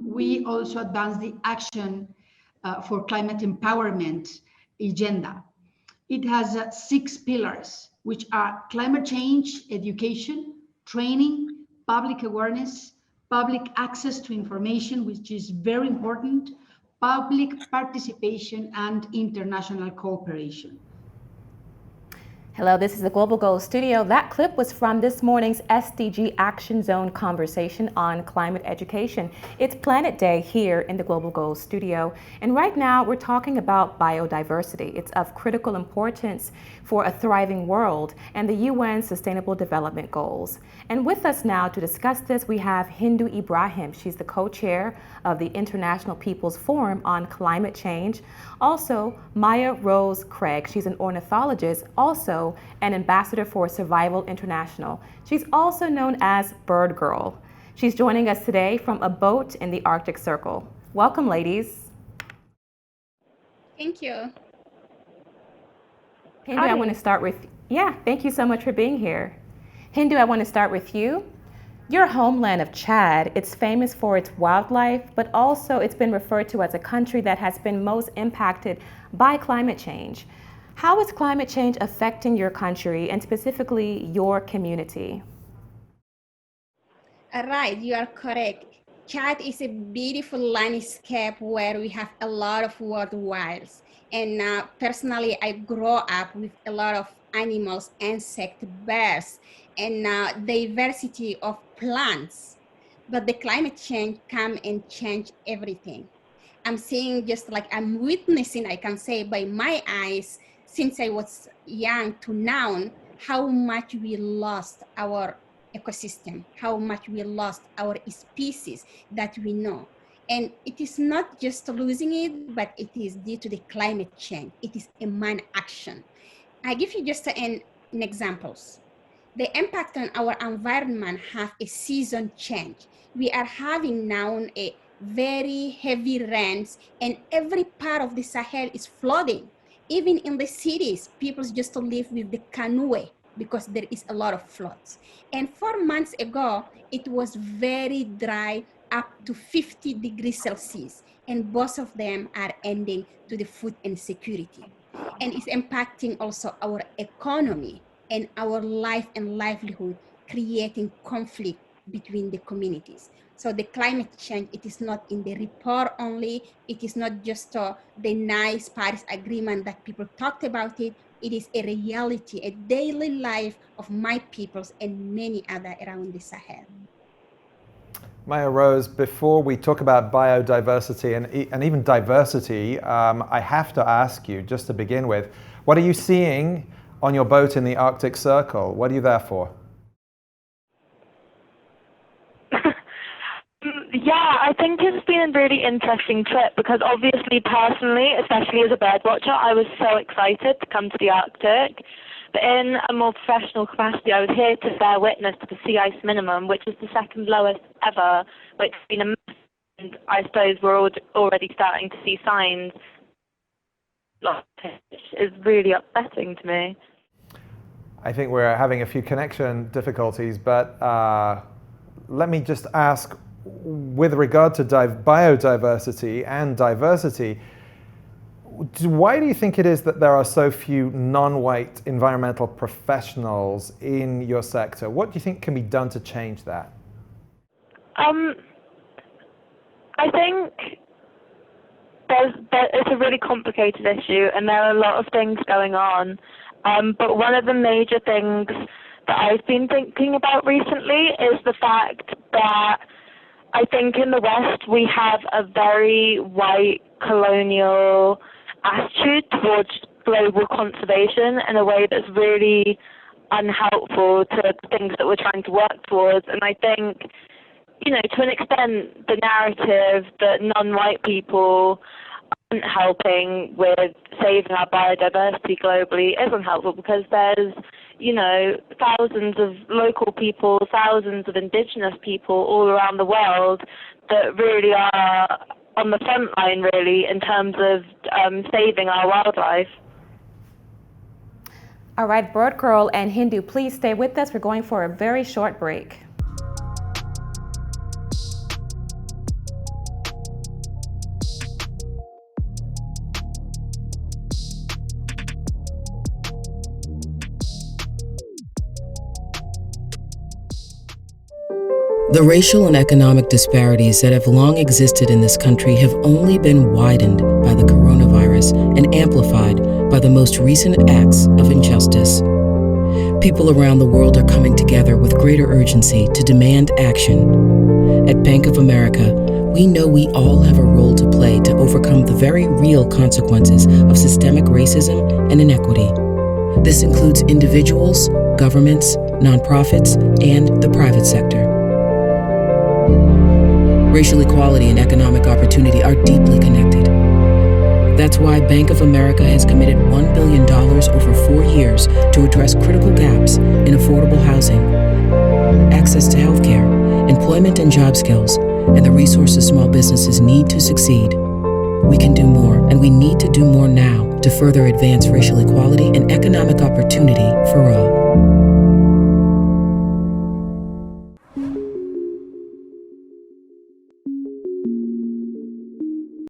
We also advanced the action for climate empowerment agenda. It has 6 pillars, which are climate change, education, training, public awareness, public access to information, which is very important, public participation, and international cooperation. Hello, this is the Global Goals Studio. That clip was from this morning's SDG Action Zone conversation on climate education. It's Planet Day here in the Global Goals Studio. And right now we're talking about biodiversity. It's of critical importance for a thriving world and the UN Sustainable Development Goals. And with us now to discuss this, we have Hindu Ibrahim. She's the co-chair of the International People's Forum on Climate Change. Also, Maya Rose Craig. She's an ornithologist, also an ambassador for Survival International. She's also known as Bird Girl. She's joining us today from a boat in the Arctic Circle. Welcome, ladies. Thank you. Hindu, I want to start with, thank you so much for being here. Hindu, I want to start with you. Your homeland of Chad, it's famous for its wildlife, but also it's been referred to as a country that has been most impacted by climate change. How is climate change affecting your country and specifically your community? Right, you are correct. Chad is a beautiful landscape where we have a lot of wildlife. And personally, I grew up with a lot of animals, insects, birds, and diversity of plants. But the climate change come and change everything. I'm seeing, just like I'm witnessing, I can say by my eyes, since I was young to now, how much we lost our ecosystem, how much we lost our species that we know. And it is not just losing it, but it is due to the climate change. It is a man action. I give you just an examples. The impact on our environment have a season change. We are having now a very heavy rains, and every part of the Sahel is flooding. Even in the cities, people just live with the canoe because there is a lot of floods. And 4 months ago, it was very dry, up to 50 degrees Celsius, and both of them are ending to the food insecurity. And it's impacting also our economy and our life and livelihood, creating conflict between the communities. So the climate change, it is not in the report only, it is not just the nice Paris Agreement that people talked about it, it is a reality, a daily life of my peoples and many other around the Sahel. Maya Rose, before we talk about biodiversity and even diversity, I have to ask you, just to begin with, what are you seeing on your boat in the Arctic Circle? What are you there for? Yeah, I think it's been a really interesting trip because obviously personally, especially as a bird watcher, I was so excited to come to the Arctic. But in a more professional capacity, I was here to bear witness to the sea ice minimum, which is the second lowest ever, which has been a mess, and I suppose we're already starting to see signs, which is really upsetting to me. I think we're having a few connection difficulties, but let me just ask, with regard to biodiversity and diversity, why do you think it is that there are so few non-white environmental professionals in your sector? What do you think can be done to change that? I think it's a really complicated issue and there are a lot of things going on. But one of the major things that I've been thinking about recently is the fact that I think in the West we have a very white colonial attitude towards global conservation in a way that's really unhelpful to the things that we're trying to work towards. And I think, you know, to an extent, the narrative that non-white people aren't helping with saving our biodiversity globally isn't helpful because there's, you know, thousands of local people, thousands of indigenous people all around the world that really are on the front line, really, in terms of saving our wildlife. All right, Bird Girl and Hindu, please stay with us. We're going for a very short break. The racial and economic disparities that have long existed in this country have only been widened by the coronavirus and amplified by the most recent acts of injustice. People around the world are coming together with greater urgency to demand action. At Bank of America, we know we all have a role to play to overcome the very real consequences of systemic racism and inequity. This includes individuals, governments, nonprofits, and the private sector. Racial equality and economic opportunity are deeply connected. That's why Bank of America has committed $1 billion over 4 years to address critical gaps in affordable housing, access to healthcare, employment and job skills, and the resources small businesses need to succeed. We can do more, and we need to do more now to further advance racial equality and economic opportunity for all.